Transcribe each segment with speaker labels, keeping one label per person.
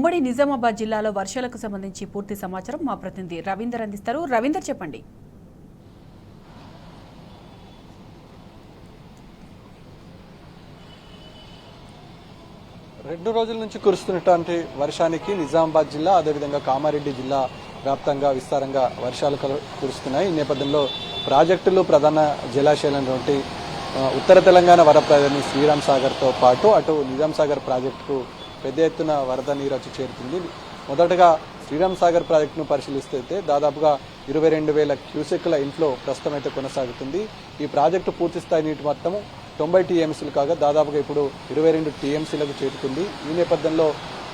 Speaker 1: ఉమ్మడి నిజామాబాద్ జిల్లాలో వర్షాలకు సంబంధించి పూర్తి సమాచారం మా ప్రతినిధి రవీందర్ అందిస్తారు. రవీందర్, చెప్పండి.
Speaker 2: రెండు రోజుల నుంచి కురుస్తున్నటువంటి వర్షానికి నిజామాబాద్ జిల్లా అదేవిధంగా కామారెడ్డి జిల్లా వ్యాప్తంగా విస్తారంగా వర్షాలు కురుస్తున్నాయి. ఈ నేపథ్యంలో ప్రాజెక్టులు ప్రధాన జలాశయాలైనటువంటి ఉత్తర తెలంగాణ వరప్రదాని శ్రీరామ్ సాగర్తో పాటు అటు నిజాం సాగర్ ప్రాజెక్టుకు పెద్ద ఎత్తున వరద నీరు వచ్చి చేరుతుంది. మొదటగా శ్రీరామ్ సాగర్ ప్రాజెక్టును పరిశీలిస్తే దాదాపుగా 22,000 క్యూసెక్ల ఇన్ఫ్లో ప్రస్తుతం అయితే కొనసాగుతుంది. ఈ ప్రాజెక్టు పూర్తి స్థాయి నీటి మొత్తము 90 టీఎంసీలు కాగా దాదాపుగా ఇప్పుడు 22 టీఎంసీలకు చేరుకుంది. ఈ నేపథ్యంలో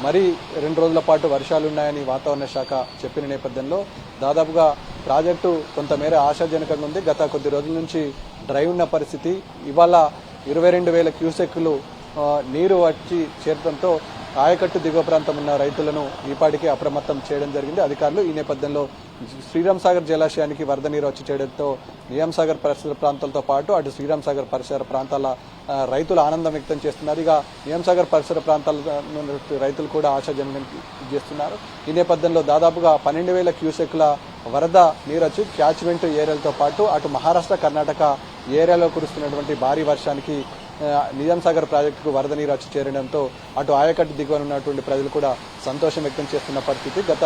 Speaker 2: మరీ 2 రోజుల పాటు వర్షాలున్నాయని వాతావరణ శాఖ చెప్పిన నేపథ్యంలో దాదాపుగా ప్రాజెక్టు కొంతమేర ఆశాజనకంగా ఉంది. గత కొద్ది రోజుల నుంచి డ్రై ఉన్న పరిస్థితి. ఇవాళ 22,000 క్యూసెక్లు నీరు వచ్చి చేరడంతో ఆయకట్టు దిగువ ప్రాంతం ఉన్న రైతులను ఈపాటికి అప్రమత్తం చేయడం జరిగింది అధికారులు. ఈ నేపథ్యంలో శ్రీరామ్ సాగర్ జలాశయానికి వరద నీరు వచ్చి చేయడంతో నిజాం సాగర్ పరిసర ప్రాంతాలతో పాటు అటు శ్రీరామ్ సాగర్ పరిసర ప్రాంతాల రైతులు ఆనందం వ్యక్తం చేస్తున్నారు. ఇక నిజాం సాగర్ పరిసర ప్రాంతాల రైతులు కూడా ఆశాజనకం చేస్తున్నారు. ఈ నేపథ్యంలో దాదాపుగా 12,000 క్యూసెక్ల వరద నీరు వచ్చి క్యాచ్మెంట్ ఏరియాలతో పాటు అటు మహారాష్ట్ర కర్ణాటక ఏరియాలో కురుస్తున్నటువంటి భారీ వర్షానికి నిజాం సాగర్ ప్రాజెక్టుకు వరద నీరు వచ్చి చేరడంతో అటు ఆయకట్టు దిగువన ఉన్నటువంటి ప్రజలు కూడా సంతోషం వ్యక్తం చేస్తున్న పరిస్థితి. గత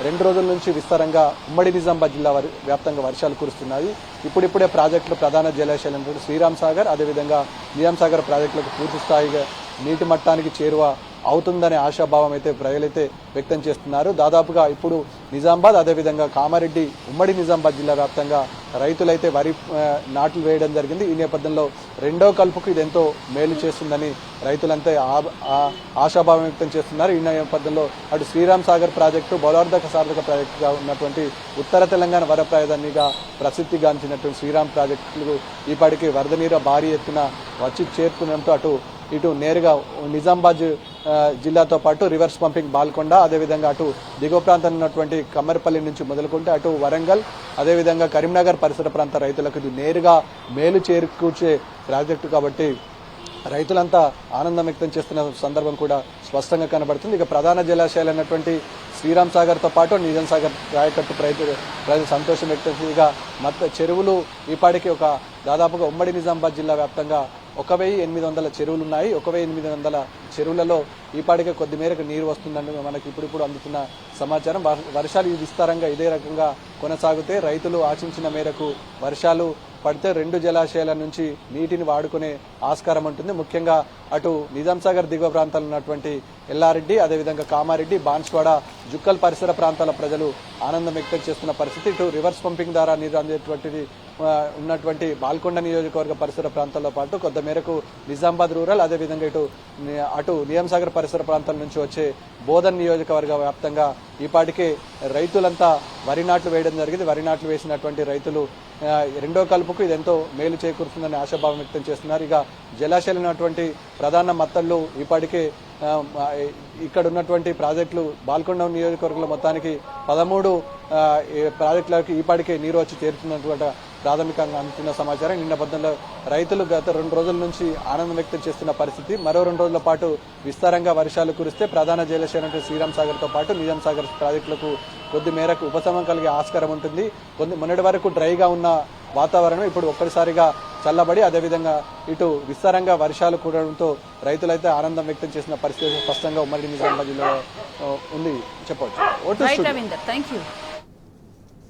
Speaker 2: 2 రోజుల నుంచి విస్తారంగా ఉమ్మడి నిజామాబాద్ జిల్లా వ్యాప్తంగా వర్షాలు కురుస్తున్నాయి. ఇప్పుడిప్పుడే ప్రాజెక్టులు ప్రధాన జలాశయాలు శ్రీరామ్ సాగర్ అదేవిధంగా నిజాం సాగర్ ప్రాజెక్టులకు పూర్తి స్థాయిగా నీటి మట్టానికి చేరువ అవుతుందనే ఆశాభావం అయితే ప్రజలైతే వ్యక్తం చేస్తున్నారు. దాదాపుగా ఇప్పుడు నిజామాబాద్ అదేవిధంగా కామారెడ్డి ఉమ్మడి నిజామాబాద్ జిల్లా వ్యాప్తంగా రైతులైతే వరి నాట్లు వేయడం జరిగింది. ఈ నేపథ్యంలో రెండో కలుపుకు ఇది ఎంతో మేలు చేస్తుందని రైతులంతా ఆశాభావం వ్యక్తం చేస్తున్నారు. ఈ నేపథ్యంలో అటు శ్రీరామ్ సాగర్ ప్రాజెక్టు బౌలార్ధక సార్థక ప్రాజెక్టుగా ఉన్నటువంటి ఉత్తర తెలంగాణ వరప్రదానిగా ప్రసిద్ధిగాంచినటువంటి శ్రీరామ్ ప్రాజెక్టులు ఈపాటికి వరద నీరు భారీ ఎత్తున వచ్చి చేరుకునడంతో ఇటు నేరుగా నిజామాబాద్ జిల్లాతో పాటు రివర్స్ పంపింగ్ బాల్కొండ అదేవిధంగా అటు దిగువ ప్రాంతంలో ఉన్నటువంటి కమ్మరిపల్లి నుంచి మొదలుకుంటే అటు వరంగల్ అదేవిధంగా కరీంనగర్ పరిసర ప్రాంత రైతులకు ఇది నేరుగా మేలు చేకూర్చే ప్రాజెక్టు కాబట్టి రైతులంతా ఆనందం వ్యక్తం చేస్తున్న సందర్భం కూడా స్పష్టంగా కనబడుతుంది. ఇక ప్రధాన జలాశయాలు అన్నటువంటి శ్రీరామ్ సాగర్తో పాటు నిజాం సాగర్ రాయకట్టు ప్రజలు సంతోషం వ్యక్తం చేయగా మొత్తం చెరువులు ఈపాటికి దాదాపుగా ఉమ్మడి నిజామాబాద్ జిల్లా వ్యాప్తంగా 1,800 చెరువులు ఉన్నాయి. 1,800 చెరువులలో ఈపాటికే కొద్ది మేరకు నీరు వస్తుందని మనకి ఇప్పుడు అందుతున్న సమాచారం. వర్షాలు విస్తారంగా ఇదే రకంగా కొనసాగితే రైతులు ఆశించిన మేరకు వర్షాలు పడితే 2 జలాశయాల నుంచి నీటిని వాడుకునే ఆస్కారం ఉంటుంది. ముఖ్యంగా అటు నిజాం సాగర్ దిగువ ప్రాంతాల్లో ఉన్నటువంటి ఎల్లారెడ్డి అదేవిధంగా కామారెడ్డి బాన్స్వాడ జుక్కల్ పరిసర ప్రాంతాల ప్రజలు ఆనందం వ్యక్తం చేస్తున్న పరిస్థితి. ఇటు రివర్స్ పంపింగ్ ద్వారా నీరు అందేటువంటిది ఉన్నటువంటి బాల్కొండ నియోజకవర్గ పరిసర ప్రాంతాల్లో పాటు కొంత మేరకు నిజామాబాద్ రూరల్ అదేవిధంగా అటు నిజాం సాగర్ పరిసర ప్రాంతాల నుంచి వచ్చే బోధన్ నియోజకవర్గ వ్యాప్తంగా ఈపాటికే రైతులంతా వరి నాట్లు వేయడం జరిగింది. వరి నాట్లు వేసినటువంటి రైతులు రెండో కలుపుకు ఇది ఎంతో మేలు చేకూరుతుందని ఆశాభావం వ్యక్తం చేస్తున్నారు. ఇక జలాశయాలు ఉన్నటువంటి ప్రధాన మత్తళ్లు ఈపాటికే ఇక్కడ ఉన్నటువంటి ప్రాజెక్టులు బాల్కొండ నియోజకవర్గంలో మొత్తానికి 13 ప్రాజెక్టులకు ఈపాటికే నీరు వచ్చి చేరుతున్నటువంటి ప్రాథమికంగా అందుతున్న సమాచారం. ఈ నేపథ్యంలో రైతులు గత 2 రోజుల నుంచి ఆనందం వ్యక్తం చేస్తున్న పరిస్థితి. మరో 2 రోజుల పాటు విస్తారంగా వర్షాలు కురిస్తే ప్రధాన జలాశయం శ్రీరామ్ సాగర్ తో పాటు నిజాం సాగర్ ప్రాజెక్టులకు కొద్ది మేరకు ఉపశమనం కలిగే ఆస్కారం ఉంటుంది. మొన్నటి వరకు డ్రైగా ఉన్న వాతావరణం ఇప్పుడు ఒక్కసారిగా చల్లబడి అదేవిధంగా ఇటు విస్తారంగా వర్షాలు కురవడంతో రైతులైతే ఆనందం వ్యక్తం చేసిన పరిస్థితి స్పష్టంగా ఉమ్మడి నిజామాబాద్ జిల్లాలో ఉంది చెప్పవచ్చు.